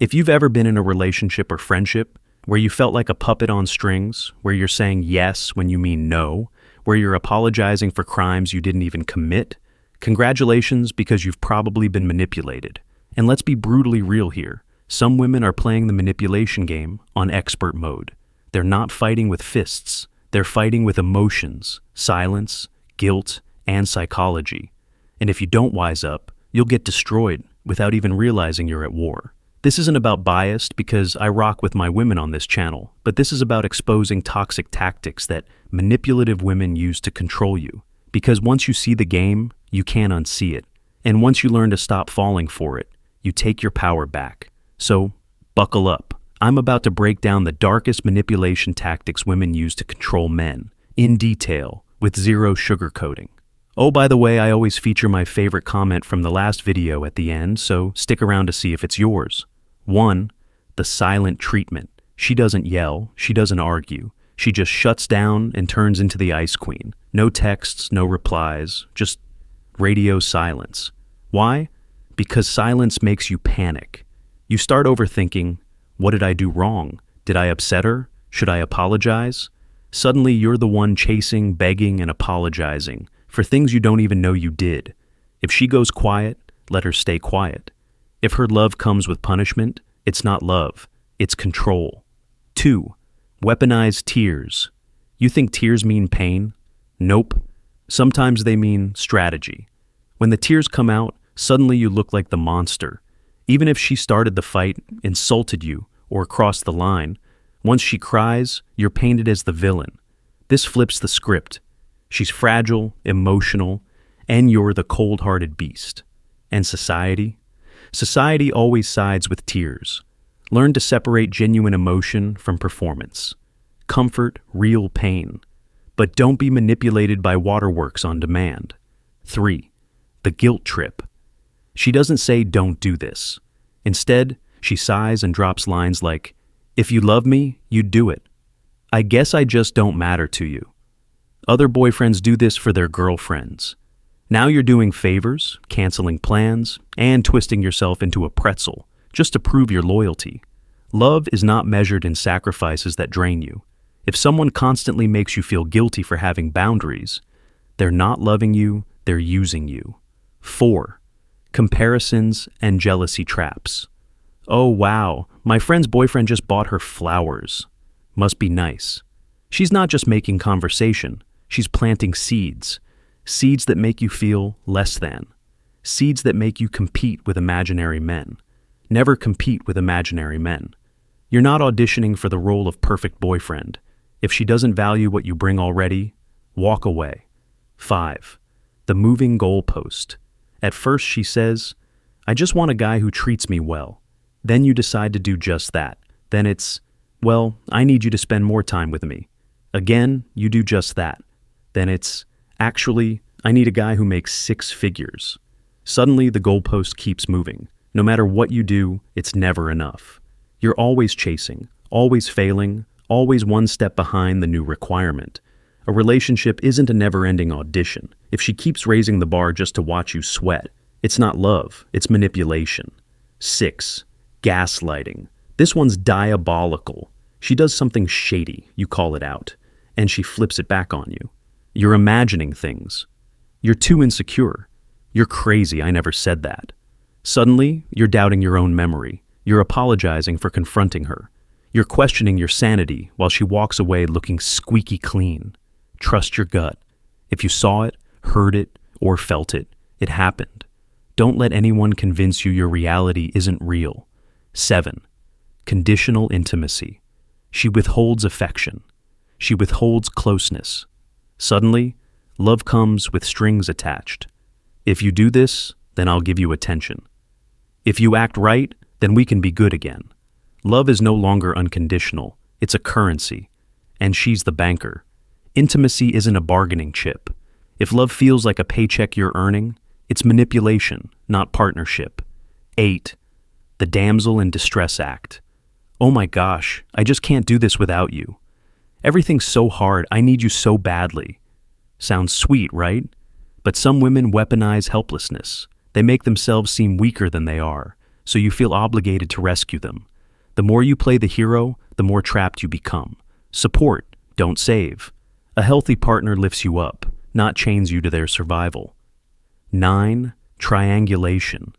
If you've ever been in a relationship or friendship where you felt like a puppet on strings, where you're saying yes when you mean no, where you're apologizing for crimes you didn't even commit, congratulations, because you've probably been manipulated. And let's be brutally real here. Some women are playing the manipulation game on expert mode. They're not fighting with fists. They're fighting with emotions, silence, guilt, and psychology. And if you don't wise up, you'll get destroyed without even realizing you're at war. This isn't about bias because I rock with my women on this channel, but this is about exposing toxic tactics that manipulative women use to control you. Because once you see the game, you can't unsee it. And once you learn to stop falling for it, you take your power back. So, buckle up. I'm about to break down the darkest manipulation tactics women use to control men, in detail, with zero sugarcoating. Oh, by the way, I always feature my favorite comment from the last video at the end, so stick around to see if it's yours. 1. The silent treatment. She doesn't yell, she doesn't argue. She just shuts down and turns into the Ice Queen. No texts, no replies, just radio silence. Why? Because silence makes you panic. You start overthinking, what did I do wrong? Did I upset her? Should I apologize? Suddenly you're the one chasing, begging, and apologizing for things you don't even know you did. If she goes quiet, let her stay quiet. If her love comes with punishment, it's not love, it's control. 2. Weaponized tears. You think tears mean pain? Nope. Sometimes they mean strategy. When the tears come out, suddenly you look like the monster. Even if she started the fight, insulted you, or crossed the line, once she cries, you're painted as the villain. This flips the script. She's fragile, emotional, and you're the cold-hearted beast. And society? Society always sides with tears. Learn to separate genuine emotion from performance. Comfort, real pain. But don't be manipulated by waterworks on demand. 3. The guilt trip. She doesn't say don't do this. Instead, she sighs and drops lines like, if you love me, you'd do it. I guess I just don't matter to you. Other boyfriends do this for their girlfriends. Now you're doing favors, canceling plans, and twisting yourself into a pretzel just to prove your loyalty. Love is not measured in sacrifices that drain you. If someone constantly makes you feel guilty for having boundaries, they're not loving you, they're using you. 4. Comparisons and jealousy traps. Oh wow, my friend's boyfriend just bought her flowers. Must be nice. She's not just making conversation, she's planting seeds. Seeds that make you feel less than. Seeds that make you compete with imaginary men. Never compete with imaginary men. You're not auditioning for the role of perfect boyfriend. If she doesn't value what you bring already, walk away. 5. The moving goalpost. At first she says, I just want a guy who treats me well. Then you decide to do just that. Then it's, well, I need you to spend more time with me. Again, you do just that. Then it's, actually, I need a guy who makes 6 figures. Suddenly, the goalpost keeps moving. No matter what you do, it's never enough. You're always chasing, always failing, always one step behind the new requirement. A relationship isn't a never-ending audition. If she keeps raising the bar just to watch you sweat, it's not love, it's manipulation. 6. Gaslighting. This one's diabolical. She does something shady, you call it out, and she flips it back on you. You're imagining things. You're too insecure. You're crazy, I never said that. Suddenly, you're doubting your own memory. You're apologizing for confronting her. You're questioning your sanity while she walks away looking squeaky clean. Trust your gut. If you saw it, heard it, or felt it, it happened. Don't let anyone convince you your reality isn't real. 7. Conditional intimacy. She withholds affection. She withholds closeness. Suddenly, love comes with strings attached. If you do this, then I'll give you attention. If you act right, then we can be good again. Love is no longer unconditional, it's a currency. And she's the banker. Intimacy isn't a bargaining chip. If love feels like a paycheck you're earning, it's manipulation, not partnership. 8. The damsel in distress act. Oh my gosh, I just can't do this without you. Everything's so hard, I need you so badly. Sounds sweet, right? But some women weaponize helplessness. They make themselves seem weaker than they are. so you feel obligated to rescue them. The more you play the hero, the more trapped you become. Support, don't save. A healthy partner lifts you up, not chains you to their survival. 9. Triangulation.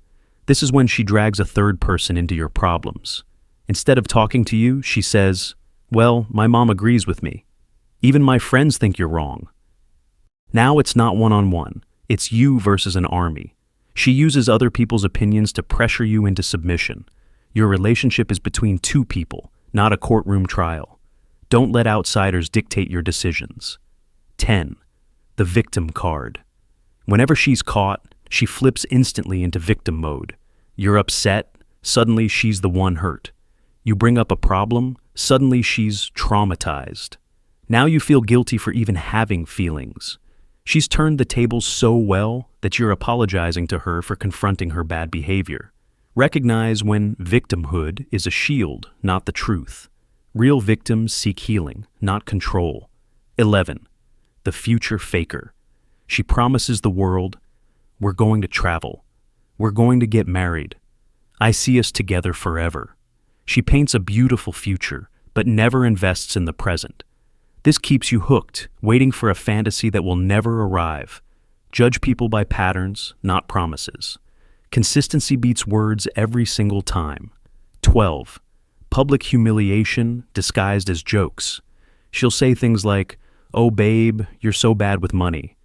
This is when she drags a third person into your problems. Instead of talking to you, she says, "Well, my mom agrees with me. Even my friends think you're wrong." Now it's not one-on-one. It's you versus an army. She uses other people's opinions to pressure you into submission. Your relationship is between two people, not a courtroom trial. Don't let outsiders dictate your decisions. 10. The victim card. Whenever she's caught, she flips instantly into victim mode. You're upset, suddenly she's the one hurt. You bring up a problem, suddenly she's traumatized. Now you feel guilty for even having feelings. She's turned the tables so well that you're apologizing to her for confronting her bad behavior. Recognize when victimhood is a shield, not the truth. Real victims seek healing, not control. 11. The future faker. She promises the world, "We're going to travel. We're going to get married. I see us together forever." She paints a beautiful future, but never invests in the present. This keeps you hooked, waiting for a fantasy that will never arrive. Judge people by patterns, not promises. Consistency beats words every single time. 12. Public humiliation disguised as jokes. She'll say things like, "Oh babe, you're so bad with money."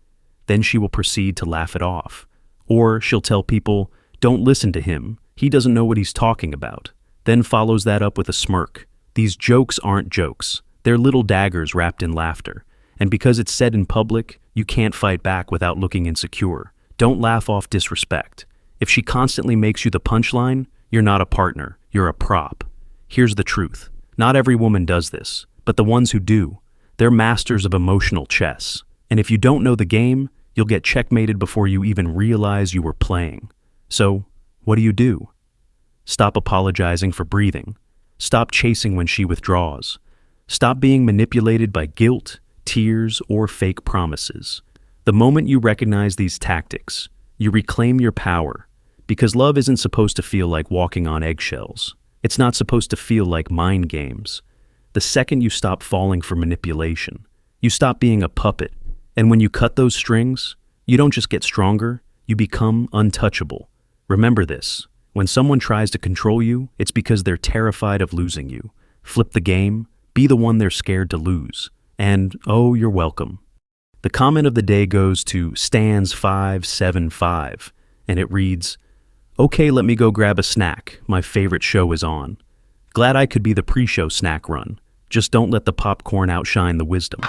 Then she will proceed to laugh it off. Or she'll tell people, "Don't listen to him, he doesn't know what he's talking about." Then follows that up with a smirk. These jokes aren't jokes. They're little daggers wrapped in laughter. And because it's said in public, you can't fight back without looking insecure. Don't laugh off disrespect. If she constantly makes you the punchline, you're not a partner, you're a prop. Here's the truth. Not every woman does this, but the ones who do, they're masters of emotional chess. And if you don't know the game, you'll get checkmated before you even realize you were playing. So, what do? Stop apologizing for breathing. Stop chasing when she withdraws. Stop being manipulated by guilt, tears, or fake promises. The moment you recognize these tactics, you reclaim your power, because love isn't supposed to feel like walking on eggshells. It's not supposed to feel like mind games. The second you stop falling for manipulation, you stop being a puppet. And when you cut those strings, you don't just get stronger, you become untouchable. Remember this. When someone tries to control you, it's because they're terrified of losing you. Flip the game, be the one they're scared to lose. And, oh, you're welcome. The comment of the day goes to Stans575, and it reads, "Okay, let me go grab a snack. My favorite show is on. Glad I could be the pre-show snack run. Just don't let the popcorn outshine the wisdom."